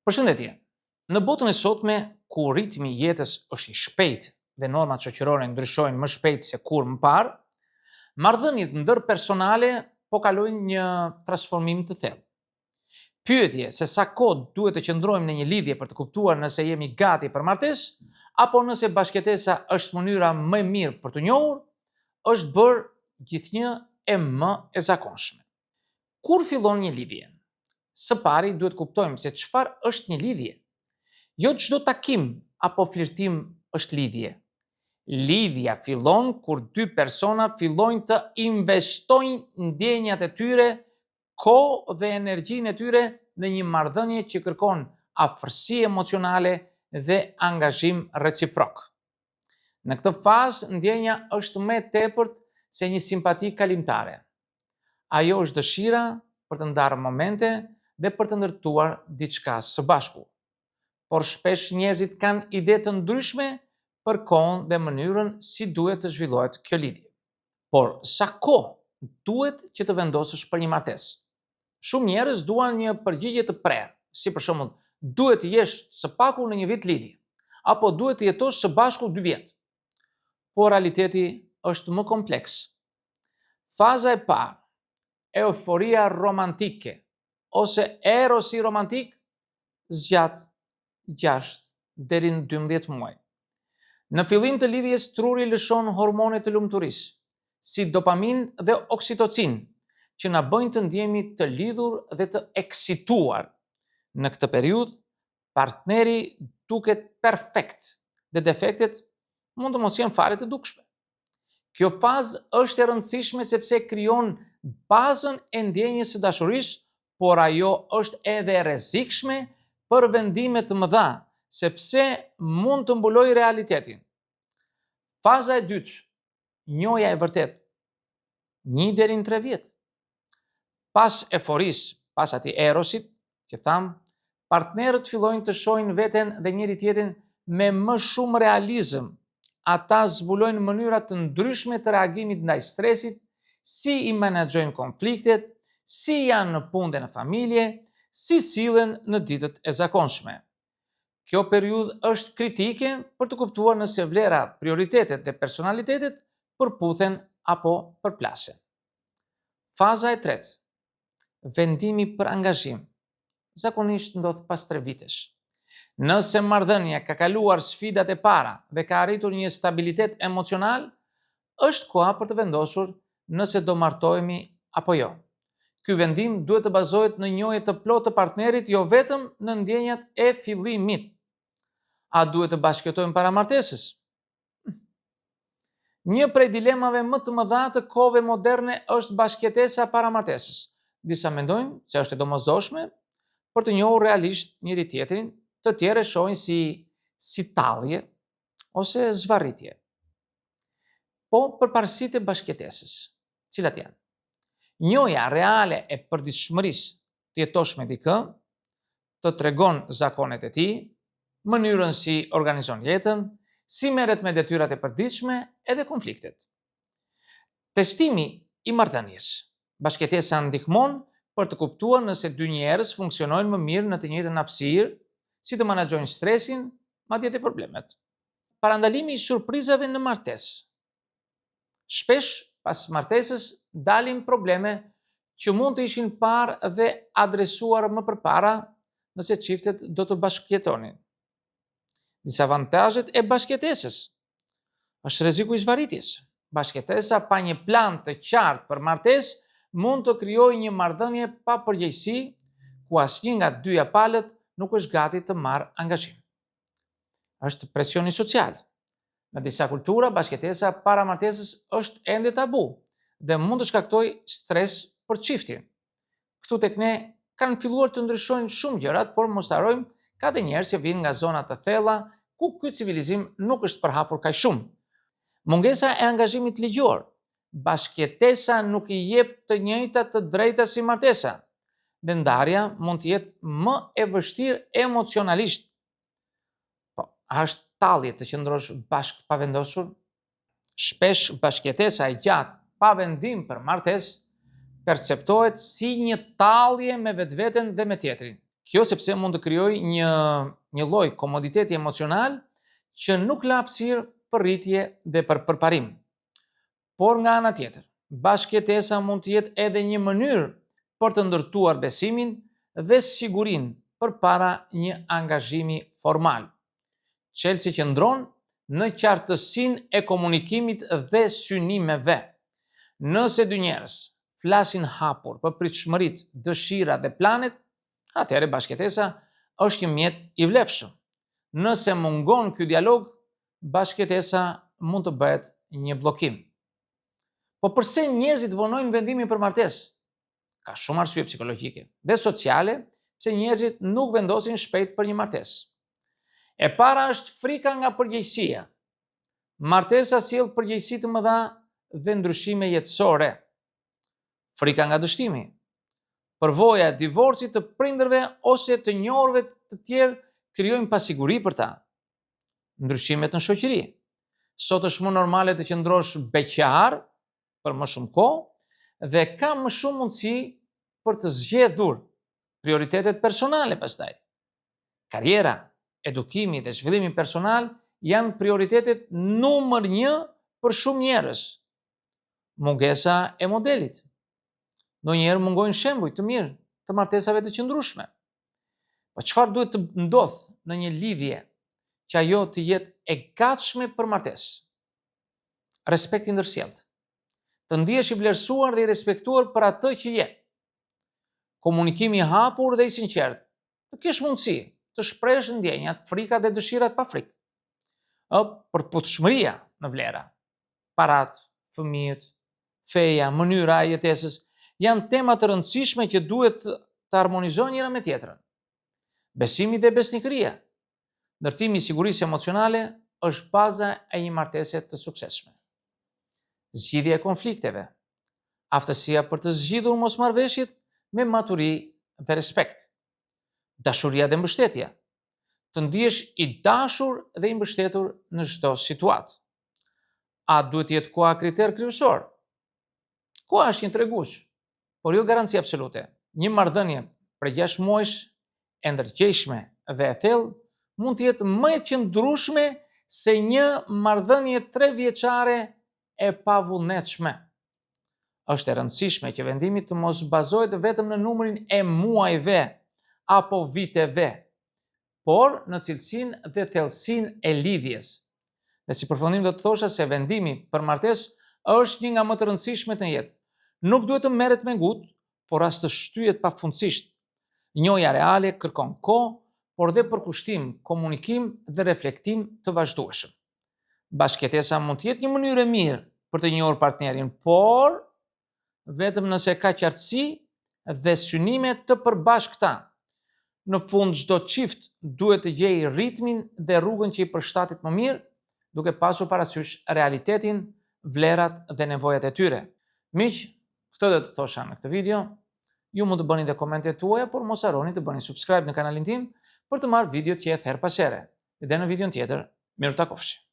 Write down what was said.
Përshëndetje. Në botën e sotme, ku ritmi i jetës është i shpejtë dhe normat shoqërore ndryshojnë më shpejt se kur më parë, marrëdhëniet ndërpersonale po kalojnë një transformim të thellë. Pyetje se sa kohë duhet të qëndrojmë në një lidhje për të kuptuar nëse jemi gati për martesë, apo nëse bashkëtesa është mënyra më e mirë për të njohur, është bërë gjithnjë e më e zakonshme. Kur fillon një lidhje? Së pari duhet kuptojmë se çfarë është një lidhje. Jo çdo takim apo flirtim është lidhje. Lidhja fillon kur dy persona fillojnë të investojnë ndjenjat e tyre, kohë dhe energjinë e tyre në një marrëdhënie që kërkon afërsi emocionale dhe angazhim reciprok. Në këtë fazë, ndjenja është më e tepërt se një simpati kalimtare. Ajo është dëshira për të ndarë momente dhe për të ndërtuar diçka së bashku. Por shpesh njerëzit kanë ide të ndryshme për kohën dhe mënyrën si duhet të zhvillohet kjo lidhje. Por sa kohë duhet që të vendosësh për një martesë? Shumë njerëz duan një përgjigje të prerë, si për shembull, duhet të jesh së paku në një vit lidhje, apo duhet të jetosh së bashku 2 vjet. Por realiteti është më kompleks. Faza e parë, euforia romantike ose erosi romantik, zgjat 6 deri në 12 muaj. Në fillim të lidhjes, truri lëshon hormone të lumturisë, si dopamin dhe oksitocin, që na bëjnë të ndjehemi të lidhur dhe të eksituar. Në këtë periudhë, partneri duket perfekt dhe defektet mund të mos jenë fare të dukshme. Kjo fazë është e rëndësishme sepse krijon bazën e ndjenjës së dashurisë, por ajo është edhe rrezikshme për vendime të mëdha, sepse mund të mbulojë realitetin. Faza e dytë, njohja e vërtetë, 1 deri në 3 vjet. Pas euforisë, pas atij erosit, që tham, partnerët fillojnë të shohin veten dhe njëri tjetrin me më shumë realizëm. Ata zbulojnë mënyra të ndryshme të reagimit ndaj stresit, si i menaxhojnë konfliktet, si janë në punë dhe në familje, si sillen në ditët e zakonshme. Kjo periudhë është kritike për të kuptuar nëse vlera, prioritetet dhe personalitetet përputhen apo përplasen. Faza e tretë, vendimi për angazhim, zakonisht ndodh pas 3 vitesh. Nëse marrëdhënia ka kaluar sfidat e para dhe ka arritur një stabilitet emocional, është koha për të vendosur nëse do martohemi apo jo. Ky vendim duhet të bazohet në njohje të plotë të partnerit, jo vetëm në ndjenjat e fillimit. A duhet të bashkëtojmë para martesës? Një prej dilemave më të mëdha të kohëve moderne është bashkëtesa para martesës. Disa mendojnë se është e domosdoshme për të njohur realisht njëri tjetrin, të tjerë e shohin si tallje ose zvarritje. Po përparësitë e bashkëtesës, cilat janë? Njohja reale e përditshmërisë të jetosh me dikë, të tregon zakonet e tij, mënyrën si organizon jetën, si merret me detyrat e përditshme edhe konfliktet. Testimi i marrëdhënies. Bashkëtesa ndihmon për të kuptuar nëse dy njerëz funksionojnë më mirë në të njëjtën hapësirë, si të menaxhojnë stresin, madje edhe problemet. Parandalimi i surprizave në martesë. Shpesh pas martesës dalin probleme që mund të ishin parë dhe adresuar më përpara nëse çiftet do të bashkëjetonin. Disavantazhet e bashkëtesës. Është rreziku i zvarritjes. Bashkëtesa pa një plan të qartë për martesë mund të krijojë një marrëdhënie pa përgjegjësi, ku asnjë nga dyja palët nuk është gati të marrë angazhim. Është presioni social. Në disa kultura, bashkëtesa para martesës është ende tabu dhe mund të shkaktojë stres për çiftin. Këtu tek ne kanë filluar të ndryshojnë shumë gjërat, por mos harrojmë ka dhe njerëz që vijnë nga zona të thella ku ky civilizim nuk është përhapur kaq shumë. Mungesa e angazhimit ligjor. Bashkëtesa nuk i jep të njëjtat të drejta si martesa, dhe ndarja mund të jetë më e vështirë emocionalisht. Po, a është tallje të qëndrosh bashkë pa vendosur? Shpesh bashkëtesa e gjatë pa vendim për martesë perceptohet si një tallje me vetveten dhe me tjetrin. Kjo sepse mund të krijojë një lloj komoditeti emocional që nuk la hapësirë për rritje dhe për përparim. Por nga ana tjetër, bashkëjetesa mund të jetë edhe një mënyrë për të ndërtuar besimin dhe sigurinë përpara një angazhimi formal. Çelësi qëndron në qartësinë e komunikimit dhe synimeve. Nëse dy njerëz flasin hapur për pritshmëritë, dëshirat dhe planet, atëherë bashkëjetesa është një mjet i vlefshëm. Nëse mungon ky dialog, bashkëjetesa mund të bëhet një bllokim. Po pse njerëzit vonojnë vendimin për martesë? Ka shumë arsye psikologjike dhe sociale pse njerëzit nuk vendosin shpejt për një martesë. E para është frika nga përgjegjësia. Martesa sjell përgjegjësi të mëdha dhe ndryshime jetësore. Frika nga dështimi. Përvoja e divorcit të prindërve ose të njohurve të tjerë krijojnë pasiguri për ta. Ndryshimet në shoqëri. Sot është më normale të qëndrosh beqar për më shumë kohë dhe ka më shumë mundësi për të zgjedhur prioritetet personale pastaj. Karriera, edukimi dhe zhvillimi personal janë prioritetet numër 1 për shumë njerëz. Mungesa e modelit. Ndonjëherë mungojnë shembuj të mirë të martesave të qëndrueshme. Po çfarë duhet të ndodhë në një lidhje që ajo të jetë e gatshme për martesë? Respekt i ndërsjellët. Të ndihesh i vlerësuar dhe i respektuar për atë që je. Komunikimi i hapur dhe i sinqert. Të kesh mundësi të shprehësh ndjenjat, frikat dhe dëshirat pa frikë. Përputhshmëria në vlera. Parat, fëmijët, feja, mënyra e jetesës janë tema të rëndësishme që duhet të harmonizojnë njëra me tjetrën. Besimi dhe besnikëria. Ndërtimi i sigurisë emocionale është baza e një martese të suksesshme. Zgjidhja e konflikteve. Aftësia për të zgjidhur mosmarrëveshjet me maturi dhe respekt. Dashuria dhe mbështetja. Të ndihesh i dashur dhe i mbështetur në çdo situatë. A duhet të jetë koha kriter kryesor? Koha është një tregues, por jo garanci absolute. Një marrëdhënie për 6 muajsh e ndërgjegjshme dhe e thellë mund të jetë më e qëndrueshme se një marrëdhënie 3 vjeçare e pavullnetshme. Është e rëndësishme që vendimi të mos bazohet vetëm në numrin e muajve apo viteve, por në cilësinë dhe thellësinë e lidhjes. Dhe si përfundim do të thosha se vendimi për martesë është një nga më të rëndësishmet në jetë. Nuk duhet të merret me ngut, por as të shtyhet pafundësisht. Njohja reale kërkon kohë, por dhe përkushtim, komunikim dhe reflektim të vazhdueshëm. Bashkëjetesa mund të jetë një mënyrë e mirë për të njohur partnerin, por vetëm nëse ka qartësi dhe synime të përbashkëta. Në fund, çdo çift duhet të gjejë ritmin dhe rrugën që i përshtatet më mirë, duke pasur parasysh realitetin, vlerat dhe nevojat e tyre. Miq, këtë do të thosha në këtë video. Ju mund të bëni dhe komentet tuaja, por mos harroni të bëni subscribe në kanalin tim për të marrë video të tjerë her pas here. Dhe në videon tjetër, miru takofshi.